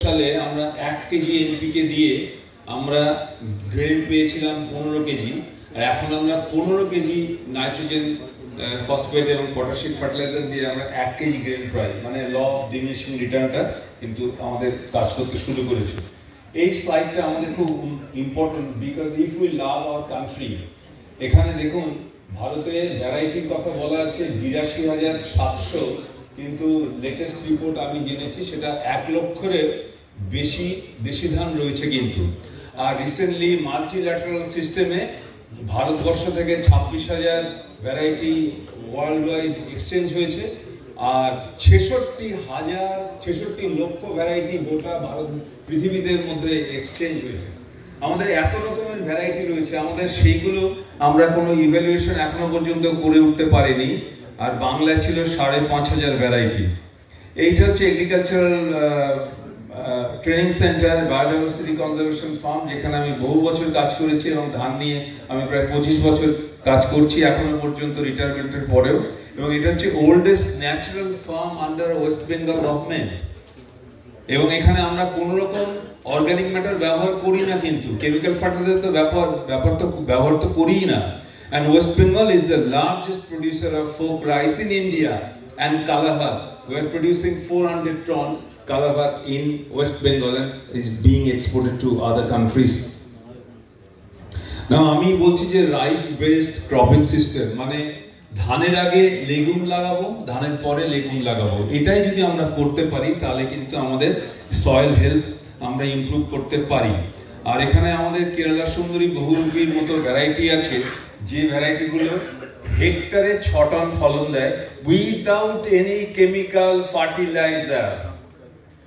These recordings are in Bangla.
সালে আমরা 1 কেজি এনপিকে দিয়ে আমরা গ্রেন পেয়েছিলাম 15 কেজি, আর এখন আমরা 15 কেজি নাইট্রোজেন ফসফেট এবং পটাশিয়াম ফার্টিলাইজার দিয়ে আমরা 1 কেজি গ্রেন পাই, মানে ল অফ ডিমিনিশিং রিটার্নটা কিন্তু আমাদের কাজ করতে শুরু করেছে। এই স্লাইডটা আমাদের খুব important, because if we love our country. এখানে দেখুন ভারতে ভ্যারাইটির কথা বলা আছে 82,700, কিন্তু লেটেস্ট রিপোর্ট আমি জেনেছি সেটা 1 লক্ষের বেশি দেশি ধান রয়েছে কিন্তু। আর রিসেন্টলি মাল্টিল্যাটারাল সিস্টেমে ভারতবর্ষ থেকে 26,000 ভ্যারাইটি ওয়ার্ল্ড ওয়াইড এক্সচেঞ্জ হয়েছে, আর 66 লক্ষ ভ্যারাইটি গোটা ভারত পৃথিবীদের মধ্যে এক্সচেঞ্জ হয়েছে। আমাদের এত রকমের ভ্যারাইটি রয়েছে, আমাদের সেইগুলো আমরা কোনো ইভ্যালুয়েশন এখনো পর্যন্ত করে উঠতে পারিনি। আর বাংলায় ছিল 5,500 ভ্যারাইটি। এইটা হচ্ছে agricultural training centre, biodiversity conservation farm, যেখানে আমি বহু বছর কাজ করেছি এবং ধান নিয়ে আমি প্রায় 25 বছর কাজ করছি এখনো পর্যন্ত, রিটায়ারমেন্টের পরেও। এবং এটা হচ্ছে oldest natural farm under West Bengal government. এবং এখানে আমরা কোন রকম অর্গানিক ম্যাটার ব্যবহার করি না, কিন্তু কেমিক্যাল ফার্টিলাইজার তো ব্যবহার তো করিই না। And West Bengal is the largest producer of folk rice in India, and Kalahar. We are producing 400 ton Kalahar in West Bengal and is being exported to other countries. Now, আমি বলছি যে রাইস বেসড ক্রপিং সিস্টেম, মানে ধানের আগে লেগুম লাগাবো, ধানের পরে লেগুম লাগাবো। এটাই যদি আমরা করতে পারি তাহলে কিন্তু আমাদের সয়েল হেলথ আমরা ইমপ্রুভ করতে পারি। আর এখানে আমাদের কেরালা সুন্দরী বহুরূপীর মতো ভ্যারাইটি আছে, যে ভ্যারাইটিগুলো হেক্টরে 6 টন ফলন দেয় উইদাউট এনি কেমিক্যাল ফার্টিলাইজার।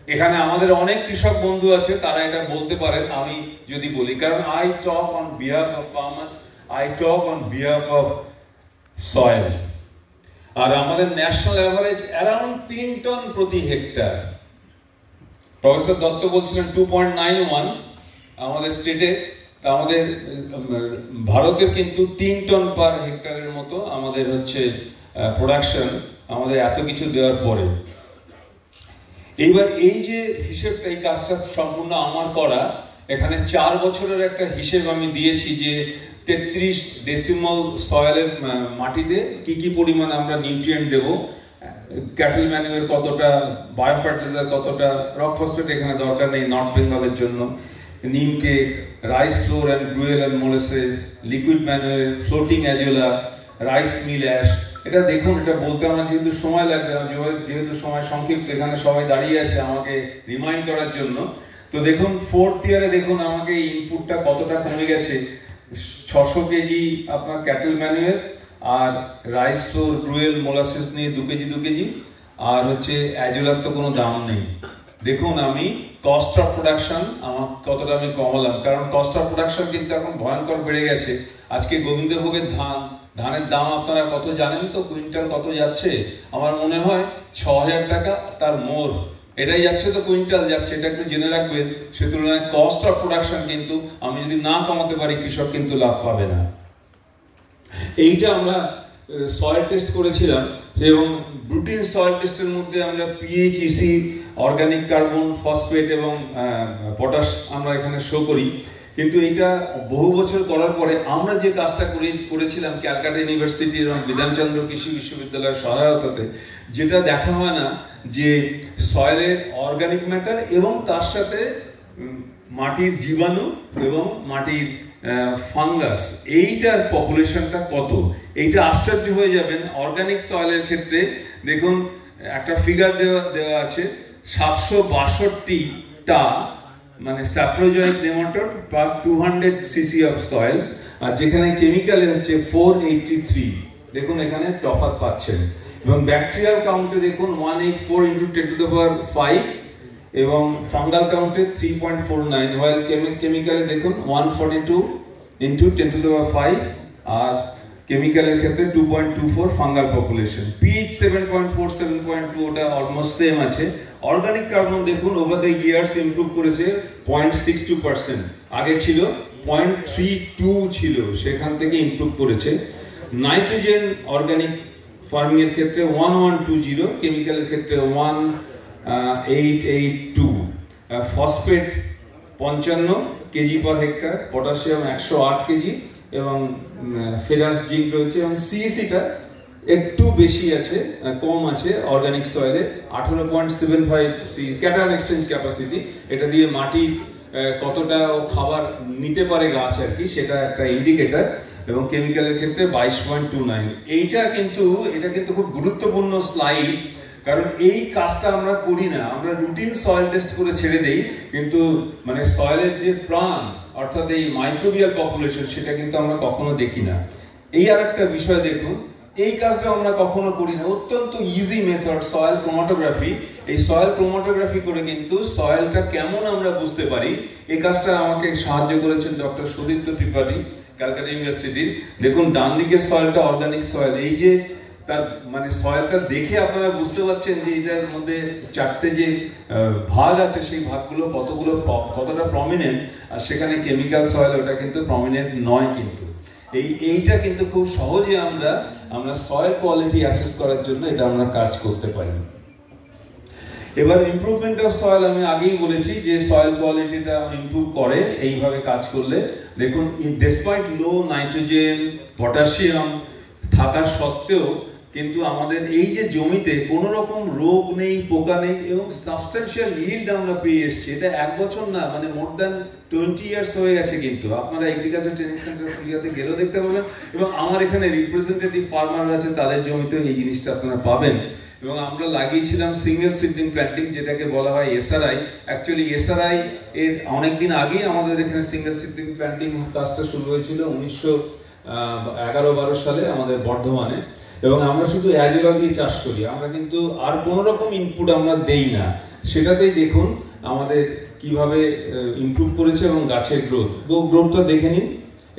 এখানে আমাদের অনেক কৃষক বন্ধু আছে, তারা এটা বলতে পারেন, আমি যদি বলি, কারণ I talk on behalf of farmers, I talk on behalf of soil. আর আমাদের ন্যাশনাল অ্যাভারেজ অ্যারাউন্ড 3 টন প্রতি হেক্টর। প্রফেসর দত্ত বলছিলেন 2.91 আমাদের স্টেটে, তা আমাদের ভারতের কিন্তু 3 টন পার হেক্টরের মতো আমাদের হচ্ছে প্রোডাকশন, আমাদের এত কিছু দেওয়ার পরে। এইবার এই যে হিসেবটা, এই কাজটা সম্পূর্ণ আমার করা। এখানে 4 বছরের একটা হিসেব আমি দিয়েছি যে 33 ডেসিমাল সয়েলের মাটিতে কি কি পরিমাণ আমরা নিউট্রিয়েন্ট দেব, ক্যাটেল ম্যানিউর কতটা, বায়োফার্টিলাইজার কতটা, রক ফসফেট এখানে দরকার নেই নর্থ বেঙ্গলের জন্য, neem cake, rice flour and gruel and molasses, liquid manure, floating azolla, rice mill ash. এটা দেখুন, এটা বলতে আমার যেহেতু সময় লাগবে, যেহেতু সময় সংক্ষিপ্ত, এখানে সবাই দাঁড়িয়ে আছে আমাকে রিমাইন্ড করার জন্য। তো দেখুন 4th ইয়ারে দেখুন আমাকে ইনপুটটা কতটা কমে গেছে। 600 কেজি আপনার ক্যাটেল ম্যানুয়ার, আর রাইস ফ্লোর, গ্রুয়েল, মোলাসেস নিয়ে 2 কেজি 2 কেজি, আর হচ্ছে অ্যাজোলার তো কোনো দাম নেই। দেখুন আমি কস্ট অফ প্রোডাকশন আমার কতটা আমি কমালাম, কারণ কস্ট অফ প্রোডাকশন কিন্তু এখন ভয়ঙ্কর বেড়ে গেছে। আজকে গোবিন্দভোগের ধানের দাম আপনারা কত জানেন তো? কুইন্টাল কত যাচ্ছে? আমার মনে হয় 6,000 টাকা, তার মোর এটাই যাচ্ছে, তো কুইন্টাল যাচ্ছে, এটা একটু জেনে রাখবেন। সে তুলনায় কস্ট অফ প্রোডাকশন কিন্তু আমি যদি না কমাতে পারি, কৃষক কিন্তু লাভ পাবে না। এইটা আমরা সয়েল টেস্ট করেছিলাম, এবং রুটিন সয়েল টেস্টের মধ্যে আমরা pH, EC, organic carbon, phosphate এবং পটাশ আমরা এখানে শো করি। কিন্তু এটা বহু বছর করার পরে আমরা যে কাজটা করেছিলাম ক্যালকাটা ইউনিভার্সিটি এবং বিধানচন্দ্র কৃষি বিশ্ববিদ্যালয়ের সহায়তাতে, যেটা দেখা হয় না যে সয়েলের অর্গানিক ম্যাটার এবং তার সাথে মাটির জীবাণু এবং মাটির ফাঙ্গাস, এইটার পপুলেশনটা কত, এইটা আশ্চর্য হয়ে যাবেন। অর্গানিক সয়েলের ক্ষেত্রে দেখুন একটা ফিগার দেওয়া আছে, 762টা মানে saprozoic nematode per 200 CC of soil, আর যেখানে কেমিক্যালে হচ্ছে 483। দেখুন এখানে তফাৎ পাচ্ছেন। এবং ব্যাকটেরিয়াল কাউন্টে দেখুন 184 × 10⁵, এবং ফাঙ্গাল কাউন্টে 3.49, ওয়াইল কেমিক্যালে দেখুন 142 × 10⁵, আর কেমিক্যালের ক্ষেত্রে 2.24 ফাঙ্গাল পপুলেশন। পিএইচ 7.4 7.2 ওটা অলমোস্ট সেম আছে। অর্গানিক কার্বন দেখুন ওভার দ্য ইয়ার্স ইমপ্রুভ করেছে 0.62%, আগে ছিল 0.32 ছিল, সেখান থেকে ইমপ্রুভ করেছে। নাইট্রোজেন অর্গানিক ফার্মিং এর ক্ষেত্রে 1120, কেমিক্যালের ক্ষেত্রে 1882। ফসফেট 55 কেজি পার হেক্টর, পটাশিয়াম 108 কেজি এবং ফেরাস জিঙ্ক রয়েছে, এবং সিএসিটা একটু বেশি আছে, কম আছে অর্গানিক সয়েলে 18.75 ক্যাটায়ন এক্সচেঞ্জ ক্যাপাসিটি। এটা দিয়ে মাটি কতটা খাবার নিতে পারে গাছ আর কি, সেটা একটা ইন্ডিকেটর। এবং কেমিক্যালের ক্ষেত্রে 22.29। এটা কিন্তু খুব গুরুত্বপূর্ণ স্লাইড, কারণ এই কাজটা আমরা করি না, আমরা রুটিন সয়েল টেস্ট করে ছেড়ে দেই, কিন্তু মানে সয়েলের যে প্রাণ অর্থাৎ এই মাইক্রোবিয়াল পপুলেশন সেটা কিন্তু আমরা কখনো দেখি না। এই আর একটা বিষয় দেখুন, এই কাজটা আমরা কখনো করি না। অত্যন্ত ইজি মেথড সয়েল ক্রোমাটোগ্রাফি। এই সয়েল ক্রোমাটোগ্রাফি করে কিন্তু সয়েলটা কেমন আমরা বুঝতে পারি, এই কাজটা আমাকে সাহায্য করেছেন ডক্টর সুদীপ্ত ত্রিপাঠী, ক্যালকাটা ইউনিভার্সিটির। দেখুন ডান দিকের সয়েলটা অর্গানিক সয়েল, এই যে তার মানে সয়েলটা দেখে আপনারা বুঝতে পারছেন যে এটার মধ্যে 4টে যে ভাগ আছে সেই ভাগগুলো কতটা প্রমিনেন্ট, আর সেখানে কেমিক্যাল সয়েল ওটা কিন্তু প্রমিনেন্ট নয়। কিন্তু এইটা কিন্তু খুব সহজে আমরা সয়েল কোয়ালিটি অ্যাসেস করার জন্য এটা আমরা কাজ করতে পারি। এবার ইমপ্রুভমেন্ট অফ সয়েল, আমি আগেই বলেছি যে সয়েল কোয়ালিটিটা ইমপ্রুভ করে এইভাবে কাজ করলে। দেখুন ডেসপাইট লো নাইট্রোজেন পটাশিয়াম থাকা সত্ত্বেও কিন্তু আমাদের এই যে জমিতে কোনো রকম রোগ নেই, পোকা নেই, এবং সাবস্টেন্সিয়াল ইল্ড আমরা পেয়ে এসেছি। এটা 1 বছর না, মানে মোর দ্যান 20 ইয়ার্স হয়ে গেছে। কিন্তু আপনারা এগ্রিকালচার ট্রেনিং সেন্টার ফুলিয়াতে গেলেও দেখতে পাবেন, এবং আমার এখানে রিপ্রেজেন্টেটিভ ফার্মার আছে, তাদের জমিতেও এই জিনিসটা আপনারা পাবেন। এবং আমরা লাগিয়েছিলাম সিঙ্গেল সিডলিং প্ল্যান্টিং, যেটাকে বলা হয় এসআরআই। অ্যাকচুয়ালি এসআরআই এর অনেকদিন আগেই আমাদের এখানে সিঙ্গেল সিডলিং প্ল্যান্টিং কাজটা শুরু হয়েছিল 1911-12 সালে আমাদের বর্ধমানে। এবং আমরা শুধু অ্যাজোলা দিয়ে চাষ করি, আমরা কিন্তু আর কোনো রকম ইনপুট আমরা দেই না। সেটাতেই দেখুন আমাদের কিভাবে ইমপ্রুভ করেছে এবং গাছের গ্রোথটা দেখে নিন।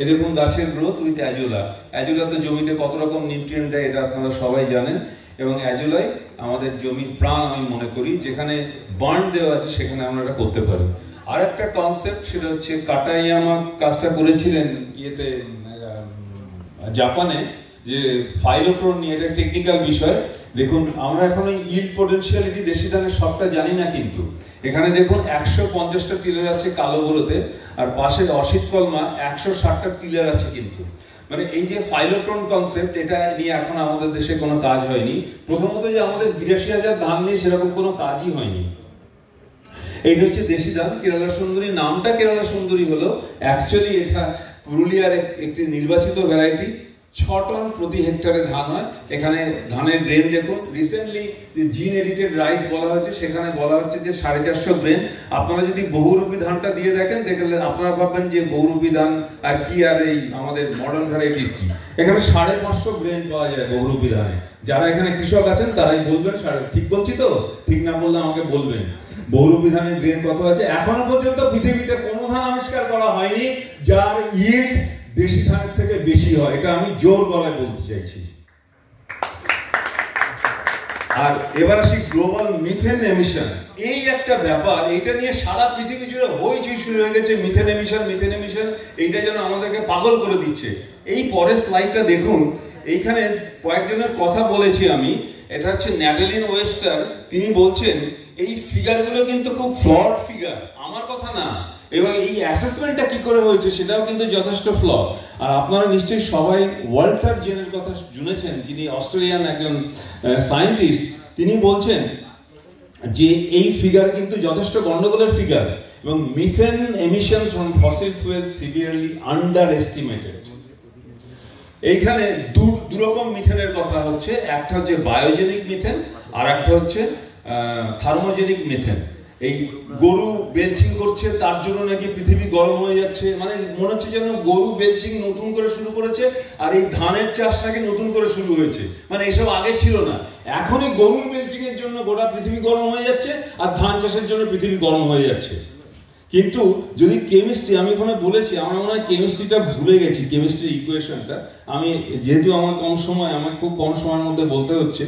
এ দেখুন গাছের গ্রোথ উইথ অ্যাজোলাতে জমিতে কত রকম নিউট্রিয়েন্ট দেয় এটা আপনারা সবাই জানেন। এবং অ্যাজোলাই আমাদের জমির প্রাণ আমি মনে করি, যেখানে বার্ন দেওয়া আছে সেখানে আমরা এটা করতে পারি। আর একটা কনসেপ্ট, সেটা হচ্ছে কাটাইয়ামা কাজটা করেছিলেন জাপানে, যে ফাইলোক্রোন নিয়ে, এটা টেকনিক্যাল বিষয়। দেখুন আমরা এখন ইল্ড পোটেনশিয়ালিটি দেশি ধানের সবটা জানি না, কিন্তু এখানে দেখুন 150টা টিলার আছে কালো গুলোতে, আর পাশে অসিত কলমা 160টা টিলার আছে। কিন্তু মানে এই যে ফাইলোক্রোন কনসেপ্ট, এটা নিয়ে এখন আমাদের দেশে কোনো কাজ হয়নি। প্রথমত যে আমাদের 82,000 ধান নিয়ে সেরকম কোনো কাজই হয়নি। এইটা হচ্ছে দেশি ধান কেরালা সুন্দরী। নামটা কেরালা সুন্দরী হলো, অ্যাকচুয়ালি এটা পুরুলিয়ার একটি নির্বাচিত ভ্যারাইটি। 6 টন প্রতি হেক্টরে ধান হয়। এখানে ধানের গ্রেন দেখুন, রিসেন্টলি যে জিন এডিটেড রাইস বলা হচ্ছে, সেখানে বলা হচ্ছে যে 450 গ্রেন। আপনারা যদি বহুরূপী ধানটা দিয়ে দেখেন, দেখলে আপনারা ভাববেন যে বহুরূপী ধান আর কি, আর এই আমাদের মডার্ন ভ্যারাইটি কি। এখানে 550 গ্রেন পাওয়া যায় বহুরূপী ধানে। যারা এখানে কৃষক আছেন তারাই বলবেন, ঠিক বলছি তো? ঠিক না বললে আমাকে বলবেন। বহুরূপী ধানের গ্রেন কত আছে? এখনো পর্যন্ত পৃথিবীতে কোনো ধান আবিষ্কার করা হয়নি যার ইল্ড দেশি ধানের থেকে বেশি হয়। এটা আমি জোর গলায় বলতে চাইছি। আর এবার আসি গ্লোবাল মিথেন এমিশন। এই একটা ব্যাপার, এটা নিয়ে সারা পৃথিবী জুড়ে হইচই শুরু হয়ে গেছে। মিথেন এমিশন এইটা যেন আমাদেরকে পাগল করে দিচ্ছে। এই পরের স্লাইডটা দেখুন, এইখানে কয়েকজনের কথা বলেছি আমি। এটা হচ্ছে ন্যাডেলিন ওয়েস্টার, তিনি বলছেন এই ফিগারগুলো কিন্তু খুব ফ্লড ফিগার, আমার কথা না। এবং এই অ্যাসেসমেন্টটা কি করে হয়েছে সেটাও কিন্তু যথেষ্ট ফ্ল। আর আপনারা নিশ্চয়ই সবাই ওয়াল্টার জেনের কথা শুনেছেন, যিনি অস্ট্রেলিয়ান একজন সায়েন্টিস্ট। তিনি বলছেন যে এই ফিগার কিন্তু যথেষ্ট গন্ডগোলের ফিগার, এবং methane emission from fossil fuel severely under estimated. এইখানে দু রকম মিথেনের কথা হচ্ছে, একটা হচ্ছে বায়োজেনিক মিথেন, আর একটা হচ্ছে থার্মোজেনিক মিথেন। এই গরু বেলচিং করছে, তার জন্য নাকি পৃথিবী গরম হয়ে যাচ্ছে। মানে মনে হচ্ছে যেন গরু বেলচিং নতুন করে শুরু করেছে, আর এই ধানের চাষ নাকি নতুন করে শুরু হয়েছে। মানে এসব আগে ছিল না, এখনই গরুর বেলচিং এর জন্য গোটা পৃথিবী গরম হয়ে যাচ্ছে, আর ধান চাষের জন্য পৃথিবী গরম হয়ে যাচ্ছে। কিন্তু যদি কেমিস্ট্রি, আমি ওখানে বলেছি, আমার মনে হয় কেমিস্ট্রিটা ভুলে গেছি, কেমিস্ট্রি ইকুয়েশনটা। আমি যেহেতু আমার খুব কম সময়ের মধ্যে বলতে হচ্ছে,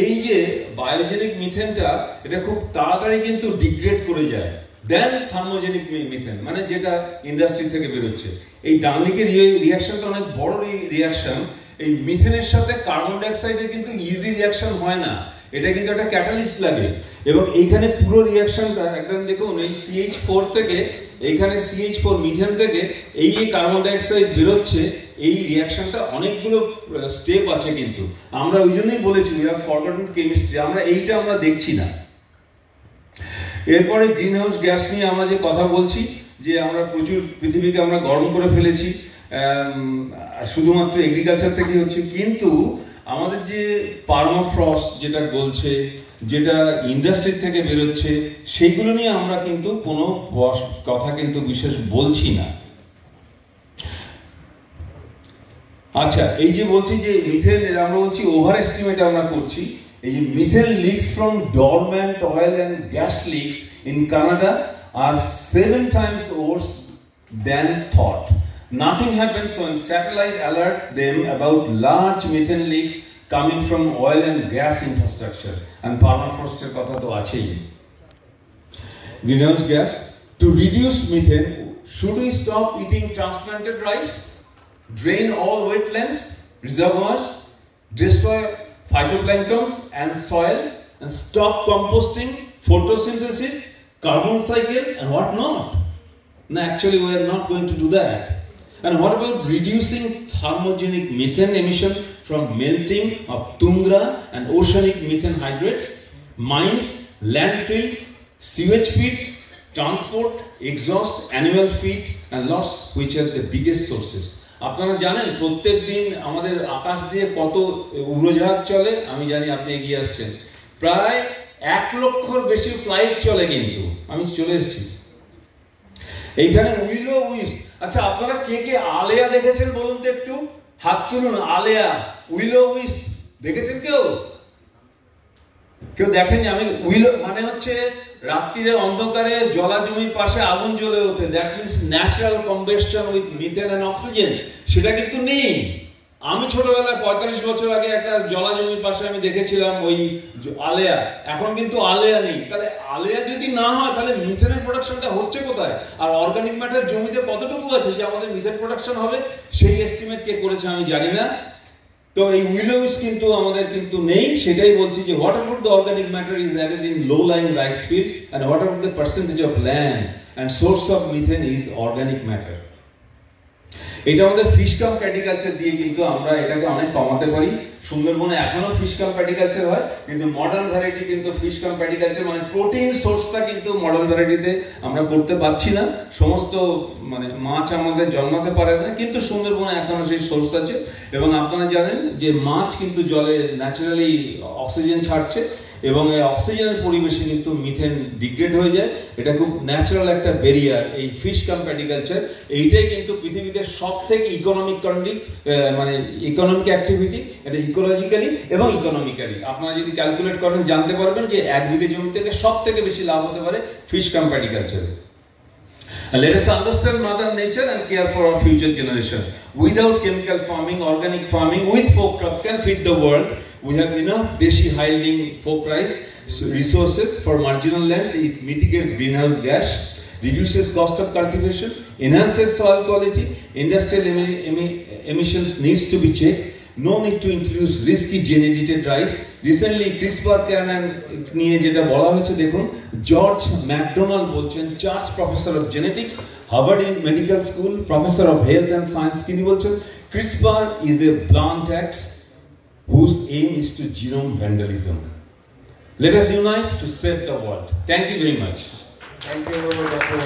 এই যে বায়োজেনিক মিথেনটা, এটা খুব তাড়াতাড়ি কিন্তু ডিগ্রেড করে যায় দেন থার্মোজেনিক মিথেন, মানে যেটা ইন্ডাস্ট্রি থেকে বেরোচ্ছে। এই ডান দিকের রিয়াকশনটা অনেক বড় রিয়াকশন। এই মিথেনের সাথে কার্বন ডাইঅক্সাইডের কিন্তু ইজি রিয়াকশন হয় না, এটা কিন্তু একটা ক্যাটালিস্ট লাগে। এবং এইখানে পুরো রিয়াকশনটা একদম দেখুন, এই CH4 থেকে এইখানে CH4 মিথেন থেকে এই যে কার্বন ডাইঅক্সাইড বেরোচ্ছে, এই রিয়াকশনটা অনেকগুলো স্টেপ আছে, কিন্তু আমরা ওই জন্যই বলেছি উই হ্যাভ ফরগটন কেমিস্ট্রি, আমরা দেখছি না। এরপরে গ্রিন হাউস গ্যাস নিয়ে আমরা যে কথা বলছি, যে আমরা প্রচুর পৃথিবীকে আমরা গরম করে ফেলেছি, শুধুমাত্র এগ্রিকালচার থেকে হচ্ছে, কিন্তু আমাদের যে পার্মাফ্রস্ট যেটা গলছে, যেটা ইন্ডাস্ট্রি থেকে বেরোচ্ছে, সেইগুলো নিয়ে আমরা কিন্তু কোনো কথা কিন্তু বিশেষ বলছি না। আচ্ছা, এই যে বলছি যে মিথেন, আমরা বলছি ওভার এস্টিমেট আমরা করছি, এই যে methane leaks from dormant oil and gas leaks in Canada আর 7 times worse than thought. Nothing happens when satellite alert them about large methane leaks coming from oil and gas infrastructure, and permafrost er kotha to achei. Greenhouse gas. To reduce methane, should we stop eating transplanted rice, drain all wetlands, reservoirs, destroy phytoplankton and soil, and stop composting, photosynthesis, carbon cycle, and what not? No, actually we are not going to do that. And what about reducing thermogenic methane emission from melting of tundra and oceanic methane hydrates, mines, landfills, sewage pits, transport, exhaust, animal feed, and loss, which are the biggest sources. আপনারা জানেন প্রত্যেক দিন আমাদের আকাশ দিয়ে কত উড়োজাহাজ চলে? আমি জানি আপনি এগিয়ে আসছেন, প্রায় 1 লক্ষর বেশি ফ্লাইট চলে, কিন্তু আমি চলে এসেছি এইখানে উইলো উইস। আচ্ছা, আপনারা কে কে আলেয়া দেখেছেন বলুন তো, একটু হাত তুলুন। আলেয়া, উইলো উইস দেখেছেন কেউ? কেউ দেখেননি? আমি উইলো মানে হচ্ছে রাত্রিরে অন্ধকারে জলাজমির পাশে আগুন জ্বলে ওঠে, that means natural combustion with methane and oxygen. সেটা কিন্তু নেই। আমি ছোটবেলায় 45 বছর আগে একটা জলাজমির পাশে আমি দেখেছিলাম ওই আলেয়া, এখন কিন্তু আলেয়া নেই। তাহলে আলেয়া যদি না হয় তাহলে মিথেনের প্রোডাকশনটা হচ্ছে কোথায়? আর অর্গানিক ম্যাটার জমিতে কতটুকু আছে যে আমাদের মিথেন প্রোডাকশন হবে? সেই এস্টিমেট কে করেছে আমি জানি না। তো এই উইলোউস কিন্তু আমাদের কিন্তু নেই, সেটাই বলছি যে what about the organic matter is added in low lying rice fields, and what about the percentage of land and source of methane is organic matter. এটা আমাদের ফিশ কাম প্যাটিকালচার দিয়ে কিন্তু আমরা এটাকে অনেক কমাতে পারি। সুন্দরবনে এখনো ফিশ কাম প্যাটিকালচার হয়, কিন্তু মডার্ন ভ্যারাইটি কিন্তু ফিশ কাম প্যাটিকালচার মানে প্রোটিন সোর্সটা কিন্তু মডার্ন ভ্যারাইটিতে আমরা করতে পারছি না। সমস্ত মানে মাছ আমাদের জন্মাতে পারে না, কিন্তু সুন্দরবনে এখনো সেই সোর্স আছে। এবং আপনারা জানেন যে মাছ কিন্তু জলে ন্যাচারালি অক্সিজেন ছাড়ছে, এবং এই অক্সিজেনের পরিবেশে কিন্তু মিথেন ডিগ্রেড হয়ে যায়। এটা খুব ন্যাচারাল একটা ব্যারিয়ার এই ফিশ কাম প্যাটিকালচার। এইটাই কিন্তু পৃথিবীতে সব থেকে ইকোনমিক মানে ইকোনমিক অ্যাক্টিভিটি, এটা ইকোলজিক্যালি এবং ইকোনমিক্যালি আপনারা যদি ক্যালকুলেট করেন জানতে পারবেন যে 1 বিঘে জমি থেকে সব থেকে বেশি লাভ হতে পারে fish come প্যাটিকালচারে। Let us understand Mother Nature and care for our future generation. Without chemical farming, organic farming with folk crops can feed the world. We have enough deshi high-yielding folk rice resources for marginal lands. It mitigates greenhouse gas, reduces cost of cultivation, enhances soil quality. Industrial emissions needs to be checked. No need to introduce risky gene-edited rice. Recently, CRISPR-Cas নিয়ে যেটা বলা হয়েছে দেখুন, জর্জ ম্যাকডোনাল্ড বলছেন, church professor of genetics, Harvard medical school, professor of health and science, তিনি বলছেন CRISPR is a blunt axe whose aim is to genome vandalism. Let us unite to save the world. Thank you very much. Thank you, Dr.